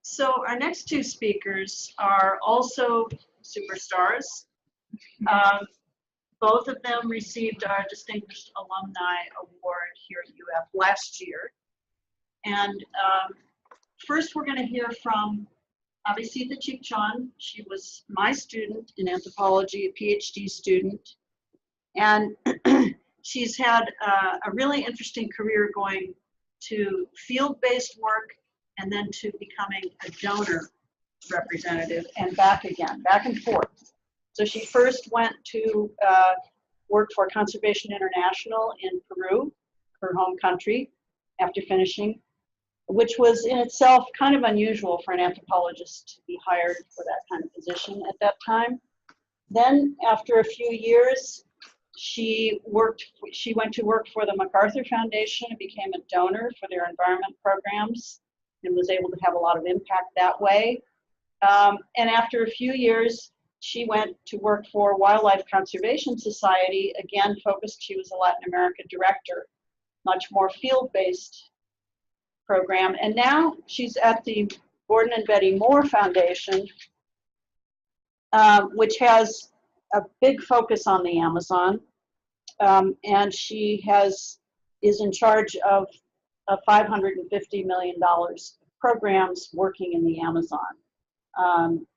So our next two speakers are also superstars. Um, both of them received our Distinguished Alumni Award here at UF last year. And first we're going to hear from Avecita Chicchón. She was my student in anthropology, a PhD student. And she's had a really interesting career going to field-based work and then to becoming a donor representative and back again, back and forth. So she first went to work for Conservation International in Peru, her home country, after finishing, which was in itself kind of unusual for an anthropologist to be hired for that kind of position at that time. Then after a few years, she went to work for the MacArthur Foundation and became a donor for their environment programs and was able to have a lot of impact that way. And after a few years, she went to work for Wildlife Conservation Society, again focused, she was a Latin America director, much more field-based program. And now she's at the Gordon and Betty Moore Foundation, which has a big focus on the Amazon. And she is in charge of $550 million programs working in the Amazon, on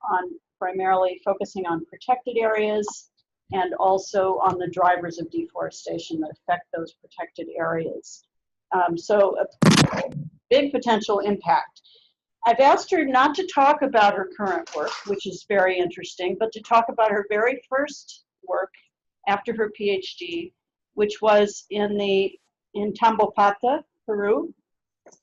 primarily focusing on protected areas and also on the drivers of deforestation that affect those protected areas. So a big potential impact. I've asked her not to talk about her current work, which is very interesting, but to talk about her very first work after her PhD, which was in Tambopata, Peru,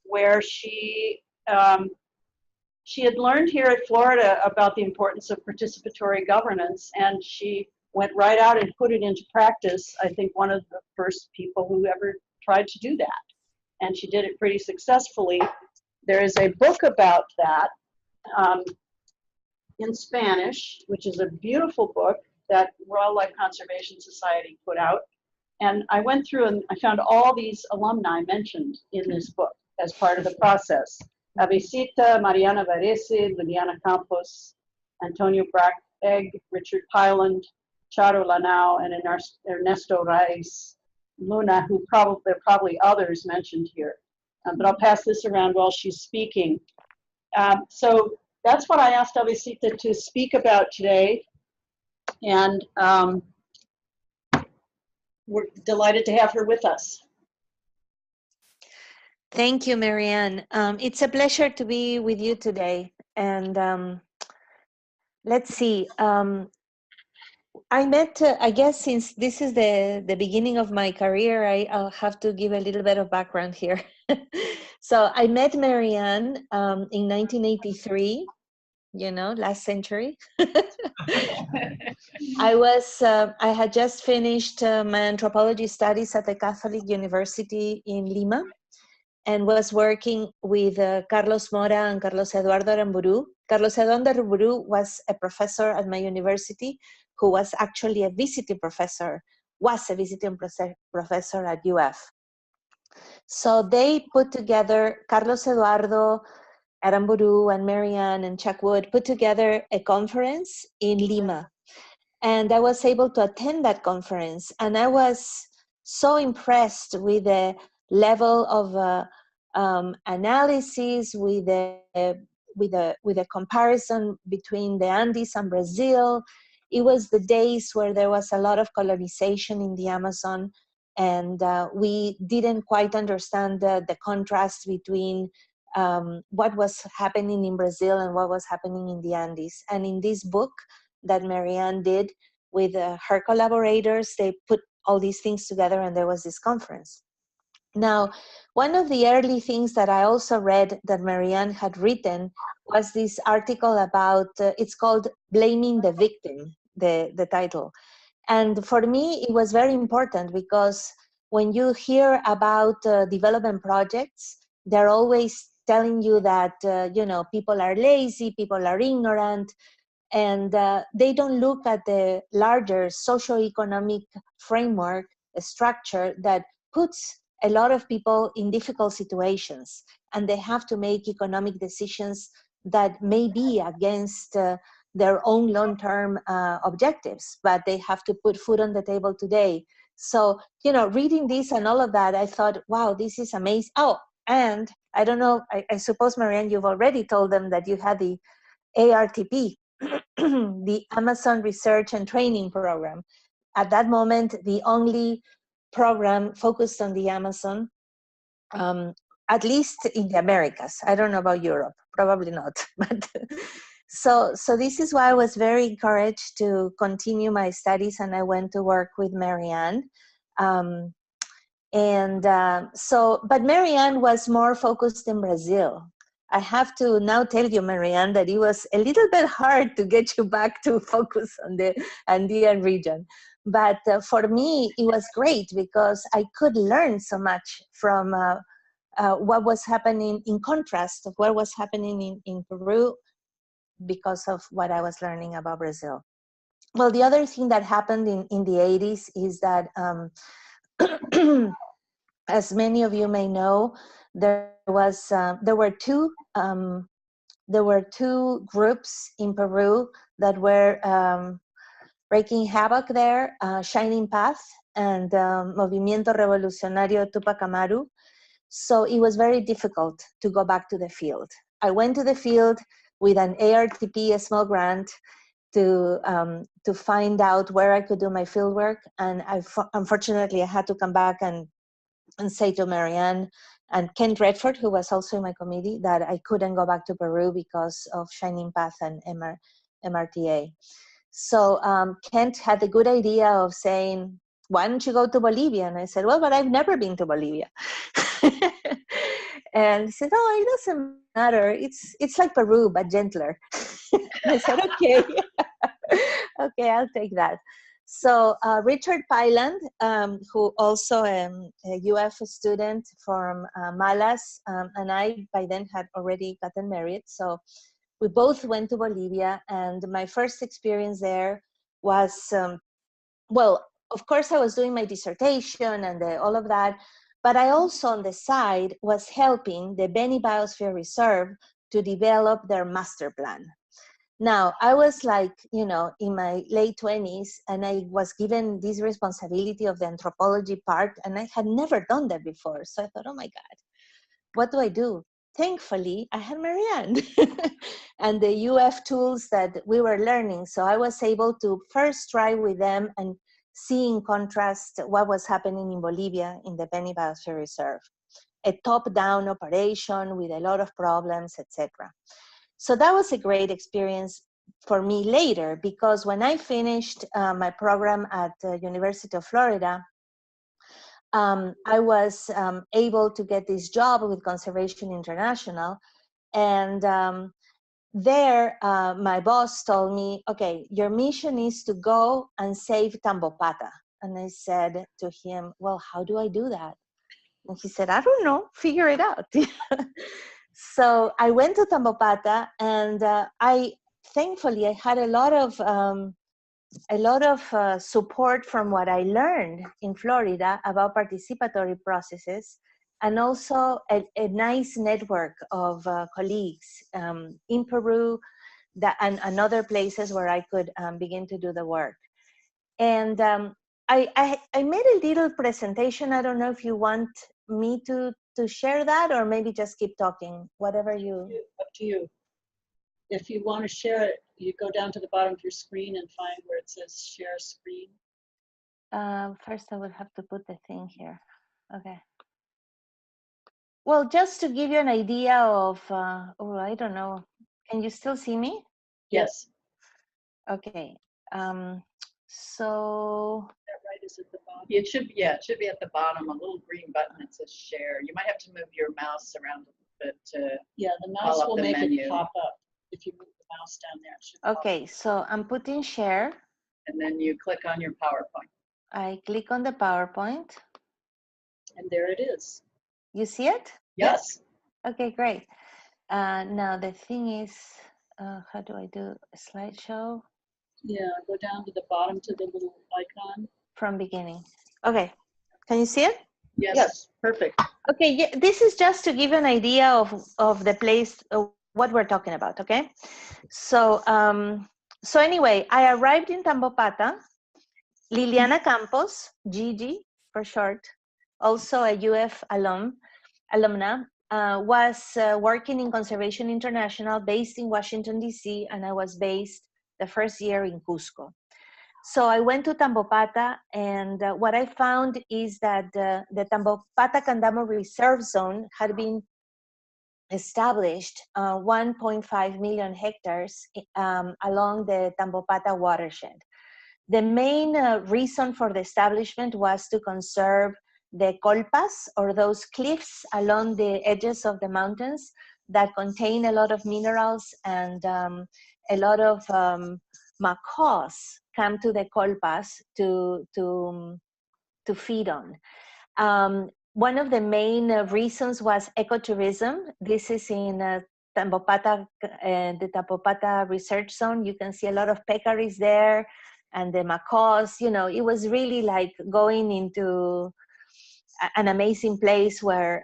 where she had learned here at Florida about the importance of participatory governance, and she went right out and put it into practice. I think one of the first people who ever tried to do that, and she did it pretty successfully. There is a book about that in Spanish, which is a beautiful book that Wildlife Conservation Society put out. And I went through and I found all these alumni mentioned in this book as part of the process. Avecita, Mariana Varese, Liliana Campos, Antonio Brackegg, Richard Pyland, Charo Lanao, and Ernesto Reyes Luna, who there are probably others mentioned here. But I'll pass this around while she's speaking. So that's what I asked Avecita to speak about today. And we're delighted to have her with us. Thank you, Marianne. It's a pleasure to be with you today. And let's see. I met, I guess, since this is the beginning of my career, I'll have to give a little bit of background here. So I met Marianne in 1983, you know, last century. I had just finished my anthropology studies at the Catholic University in Lima and was working with Carlos Mora and Carlos Eduardo Aramburu. Carlos Eduardo Aramburu was a professor at my university who was actually a visiting professor at UF. So they put together, Carlos Eduardo Aramburu and Marianne and Chuck Wood put together a conference in Lima. And I was able to attend that conference. And I was so impressed with the level of analysis, with the comparison between the Andes and Brazil. It was the days where there was a lot of colonization in the Amazon, and we didn't quite understand the contrast between what was happening in Brazil and what was happening in the Andes. And in this book that Marianne did with her collaborators, they put all these things together and there was this conference. Now, one of the early things that I also read that Marianne had written was this article about, it's called Blaming the Victim, the title. And for me, it was very important because when you hear about development projects, they're always telling you that, you know, people are lazy, people are ignorant, and they don't look at the larger socioeconomic framework, structure that puts a lot of people in difficult situations, and they have to make economic decisions that may be against their own long-term objectives, but they have to put food on the table today. So, you know, reading this and all of that, I thought, wow, this is amazing. Oh, and I don't know, I suppose, Marianne, you've already told them that you had the ARTP, the Amazon Research and Training Program. At that moment, the only program focused on the Amazon, at least in the Americas. I don't know about Europe, probably not. But so this is why I was very encouraged to continue my studies, and I went to work with Marianne. But Marianne was more focused in Brazil. I have to now tell you, Marianne, that it was a little bit hard to get you back to focus on the Andean region. But for me, it was great because I could learn so much from what was happening, in contrast of what was happening in Peru, because of what I was learning about Brazil. Well, the other thing that happened in the 80s is that, as many of you may know, there were two groups in Peru that were breaking havoc there, Shining Path and Movimiento Revolucionario Tupac Amaru. So it was very difficult to go back to the field. I went to the field with an ARTP, a small grant, to find out where I could do my field work. And unfortunately, I had to come back and say to Marianne and Kent Redford, who was also in my committee, that I couldn't go back to Peru because of Shining Path and MRTA. So Kent had the good idea of saying, why don't you go to Bolivia? And I said, well, but I've never been to Bolivia. And he said, oh, it doesn't matter. It's like Peru, but gentler. And I said, okay. Okay, I'll take that. So Richard Pyland, who also a UF student from Malas, and I by then had already gotten married. So we both went to Bolivia, and my first experience there was, well, of course I was doing my dissertation and all of that, but I also on the side was helping the Beni Biosphere Reserve to develop their master plan. Now, I was like, you know, in my late 20s, and I was given this responsibility of the anthropology part, and I had never done that before. So I thought, oh my God, what do I do? Thankfully, I had Marianne and the UF tools that we were learning. So I was able to first try with them and see in contrast what was happening in Bolivia in the Beni Biosphere Reserve. A top-down operation with a lot of problems, etc. So that was a great experience for me later, because when I finished my program at the University of Florida, I was able to get this job with Conservation International. And there, my boss told me, okay, your mission is to go and save Tambopata. And I said to him, well, how do I do that? And he said, I don't know, figure it out. So I went to Tambopata, and thankfully I had a lot of support from what I learned in Florida about participatory processes, and also a nice network of colleagues in Peru and other places where I could begin to do the work. And I made a little presentation. I don't know if you want me to share that, or maybe just keep talking, whatever you. Up to you. If you want to share it, you go down to the bottom of your screen and find where it says share screen. First, I will have to put the thing here. Okay. Well, just to give you an idea of, oh, I don't know. Can you still see me? Yes. Okay. So. That right is at the bottom. It should be at the bottom, a little green button that says share. You might have to move your mouse around a bit to. Yeah, the mouse will make it pop up. If you move the mouse down there, it should pop okay, up. So I'm putting share. And then you click on your PowerPoint. I click on the PowerPoint. And there it is. You see it? Yes. Okay, great. Now the thing is, how do I do a slideshow? Yeah, go down to the bottom to the little icon. From beginning. Okay, can you see it? Yes, perfect. Okay, yeah, this is just to give an idea of the place what we're talking about, okay? So, so anyway, I arrived in Tambopata. Liliana Campos, Gigi for short, also a UF alumna, was working in Conservation International based in Washington, D.C., and I was based the first year in Cusco. So I went to Tambopata, and what I found is that the Tambopata Candamo Reserve Zone had been established 1.5 million hectares along the Tambopata watershed. The main reason for the establishment was to conserve the colpas, or those cliffs along the edges of the mountains that contain a lot of minerals, and a lot of macaws come to the colpas to feed on. One of the main reasons was ecotourism. This is in Tambopata, the Tambopata Research Zone. You can see a lot of peccaries there, and the macaws. You know, it was really like going into an amazing place where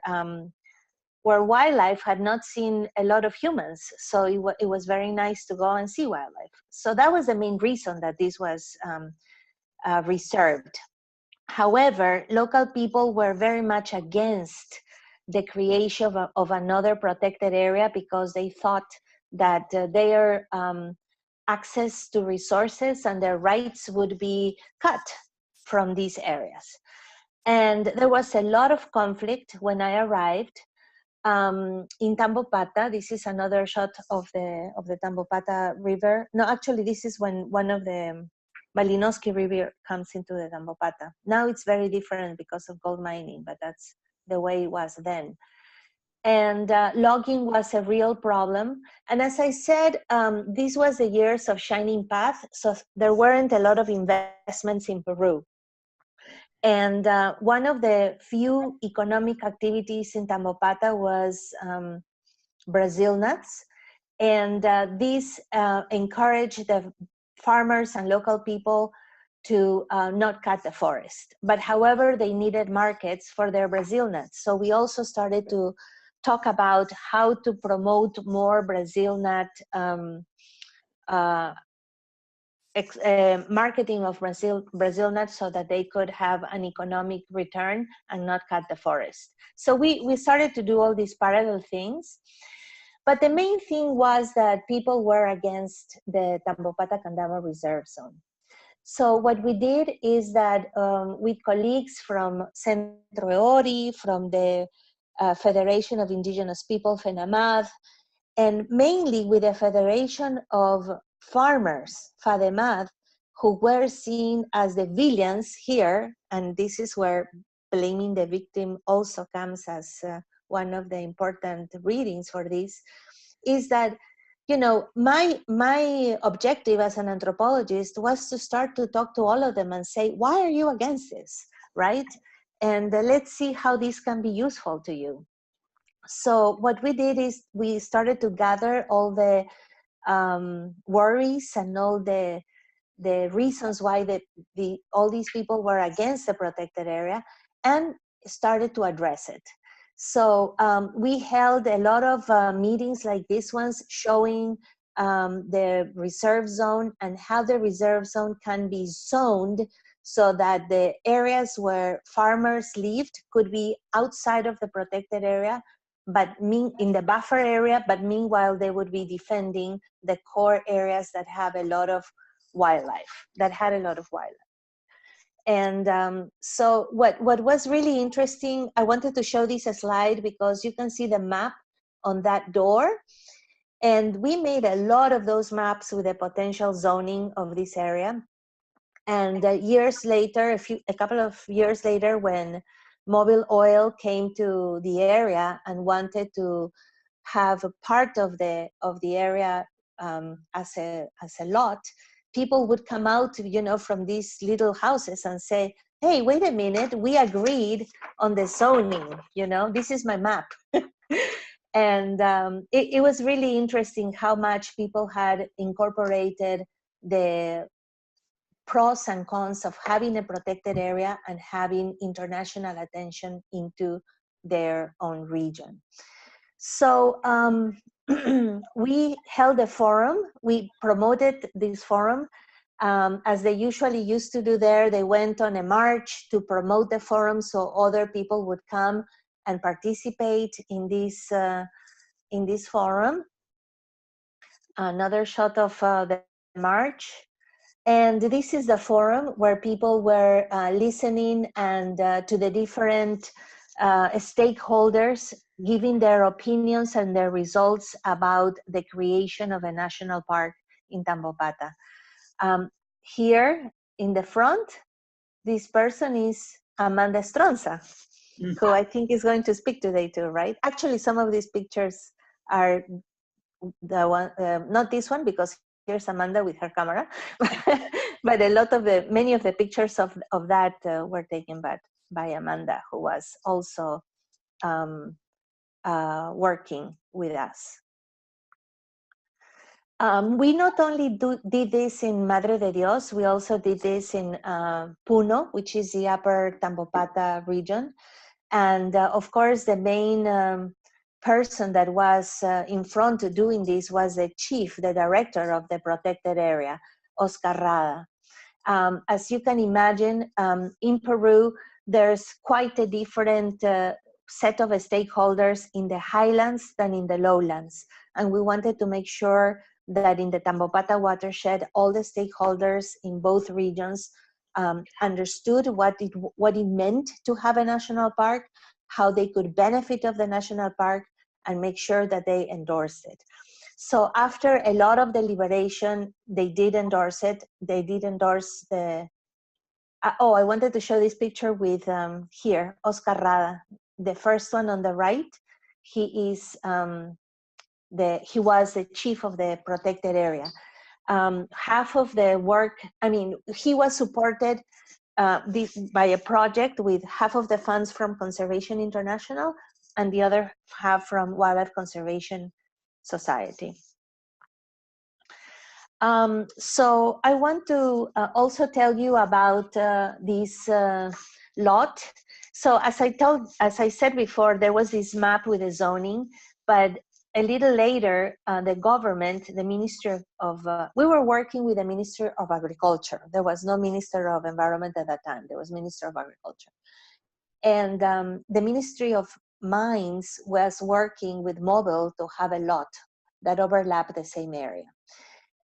wildlife had not seen a lot of humans. So it was very nice to go and see wildlife. So that was the main reason that this was reserved. However, local people were very much against the creation of another protected area, because they thought that their access to resources and their rights would be cut from these areas. And there was a lot of conflict when I arrived in Tambopata. This is another shot of the Tambopata River. No, actually, this is when one of the Malinoski River comes into the Tambopata. Now it's very different because of gold mining, but that's the way it was then. And logging was a real problem. And as I said, this was the years of Shining Path, so there weren't a lot of investments in Peru. And one of the few economic activities in Tambopata was Brazil nuts. And this encouraged the farmers and local people to not cut the forest. But however, they needed markets for their Brazil nuts. So we also started to talk about how to promote more Brazil nut marketing of Brazil nuts, so that they could have an economic return and not cut the forest. So we started to do all these parallel things. But the main thing was that people were against the Tambopata Candamo Reserve Zone. So what we did is that with colleagues from Centro Eori, from the Federation of Indigenous People, FENAMAD, and mainly with the Federation of Farmers, FADEMAD, who were seen as the villains here, and this is where blaming the victim also comes as one of the important readings for this, is that, you know, my objective as an anthropologist was to start to talk to all of them and say, why are you against this, right? And let's see how this can be useful to you. So what we did is we started to gather all the worries and all the reasons why all these people were against the protected area, and started to address it. So we held a lot of meetings like these ones, showing the reserve zone and how the reserve zone can be zoned so that the areas where farmers lived could be outside of the protected area, but in the buffer area, but meanwhile they would be defending the core areas that have a lot of wildlife, that had a lot of wildlife. And so what was really interesting, I wanted to show this slide because you can see the map on that door. And we made a lot of those maps with the potential zoning of this area. And years later, a couple of years later, when Mobil Oil came to the area and wanted to have a part of the area as a lot, people would come out, you know, from these little houses and say, hey, wait a minute, we agreed on the zoning, you know, this is my map. And it was really interesting how much people had incorporated the pros and cons of having a protected area and having international attention into their own region. So we held a forum. We promoted this forum. As they usually used to do there, they went on a march to promote the forum so other people would come and participate in this forum. Another shot of the march. And this is the forum where people were listening and to the different stakeholders giving their opinions and their results about the creation of a national park in Tambopata. Here in the front, this person is Amanda Stronza, who I think is going to speak today too, right? Actually, some of these pictures are the one, not this one, because here's Amanda with her camera, but many of the pictures of that were taken by Amanda, who was also working with us. We not only did this in Madre de Dios, we also did this in Puno, which is the upper Tambopata region. And of course, the main person that was in front of doing this was the chief, the director of the protected area, Oscar Rada. As you can imagine, in Peru, there's quite a different set of stakeholders in the highlands than in the lowlands. And we wanted to make sure that in the Tambopata watershed, all the stakeholders in both regions understood what it meant to have a national park, how they could benefit of the national park, and make sure that they endorsed it. So after a lot of deliberation, they did endorse it. They did endorse the, oh, I wanted to show this picture with here, Oscar Rada, the first one on the right. He is he was the chief of the protected area. Half of the work, I mean, he was supported by a project with half of the funds from Conservation International and the other half from Wildlife Conservation Society. So I want to also tell you about this lot. So as I said before, there was this map with the zoning, but a little later, the government, the Minister of, we were working with the Minister of Agriculture. There was no Minister of Environment at that time. There was Minister of Agriculture. And the Ministry of Mines was working with Mobile to have a lot that overlapped the same area.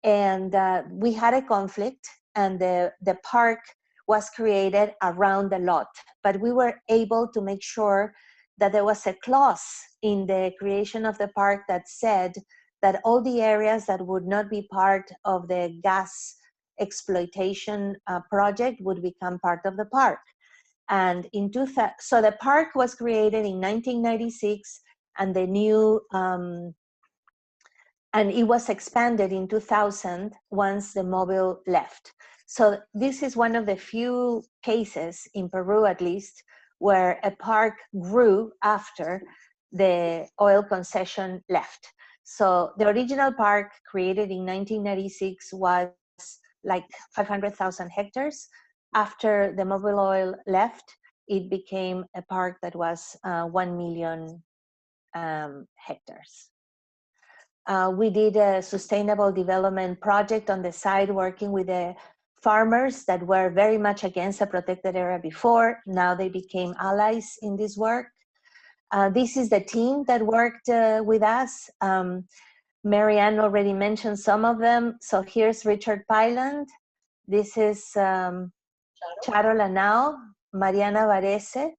And we had a conflict, and the park was created around the lot. But we were able to make sure that there was a clause in the creation of the park that said that all the areas that would not be part of the gas exploitation project would become part of the park. And so the park was created in 1996, and the new and it was expanded in 2000 once the Mobile left. So this is one of the few cases in Peru, at least, where a park grew after the oil concession left. So the original park created in 1996 was like 500,000 hectares. After the Mobile Oil left, it became a park that was 1 million hectares. We did a sustainable development project on the side, working with the farmers that were very much against the protected area before. Now they became allies in this work. This is the team that worked with us. Marianne already mentioned some of them. So here's Richard Pyland. This is Charo Lanao, Mariana Varese.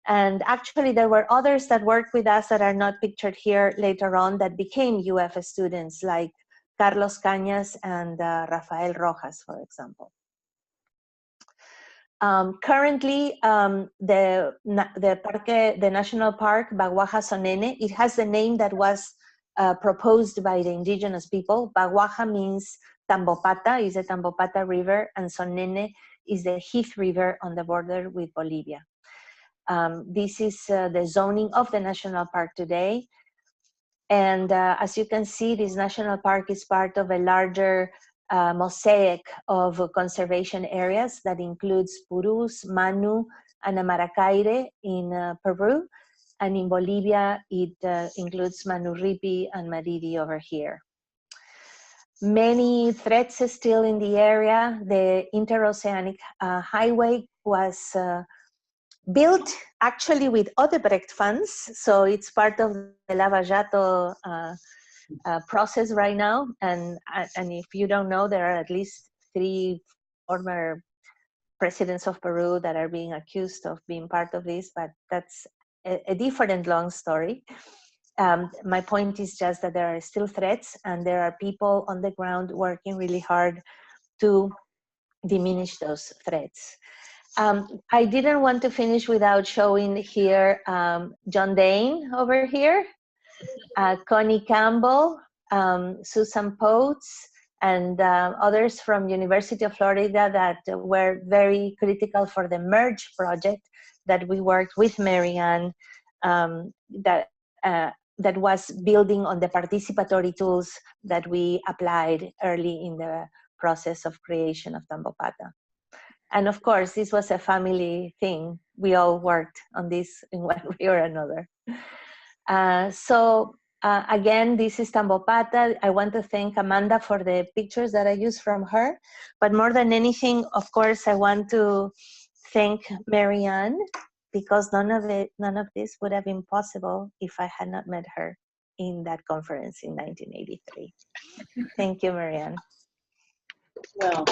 And actually, there were others that worked with us that are not pictured here later on that became UF students, like Carlos Cañas and Rafael Rojas, for example. Currently, the National Park Baguaja Sonene, it has the name that was proposed by the indigenous people. Baguaja means Tambopata, is the Tambopata River, and Sonene is the Heath River on the border with Bolivia. This is the zoning of the national park today. And as you can see, this national park is part of a larger mosaic of conservation areas that includes Purus, Manu, and Amaracaire in Peru, and in Bolivia, it includes Manurripi and Mariri over here. Many threats are still in the area. The interoceanic highway was built actually with Odebrecht funds, so it's part of the Lava Jato process right now. And if you don't know, there are at least 3 former presidents of Peru that are being accused of being part of this, but that's a different long story. My point is just that there are still threats, and there are people on the ground working really hard to diminish those threats. I didn't want to finish without showing here John Dane over here, Connie Campbell, Susan Potes, and others from University of Florida that were very critical for the MERGE project that we worked with Marianne, that was building on the participatory tools that we applied early in the process of creation of Tambopata. And of course, this was a family thing. We all worked on this in one way or another. Again, this is Tambopata. I want to thank Amanda for the pictures that I used from her. But more than anything, of course, I want to thank Marianne, because none of this would have been possible if I had not met her in that conference in 1983. Thank you, Marianne. Well,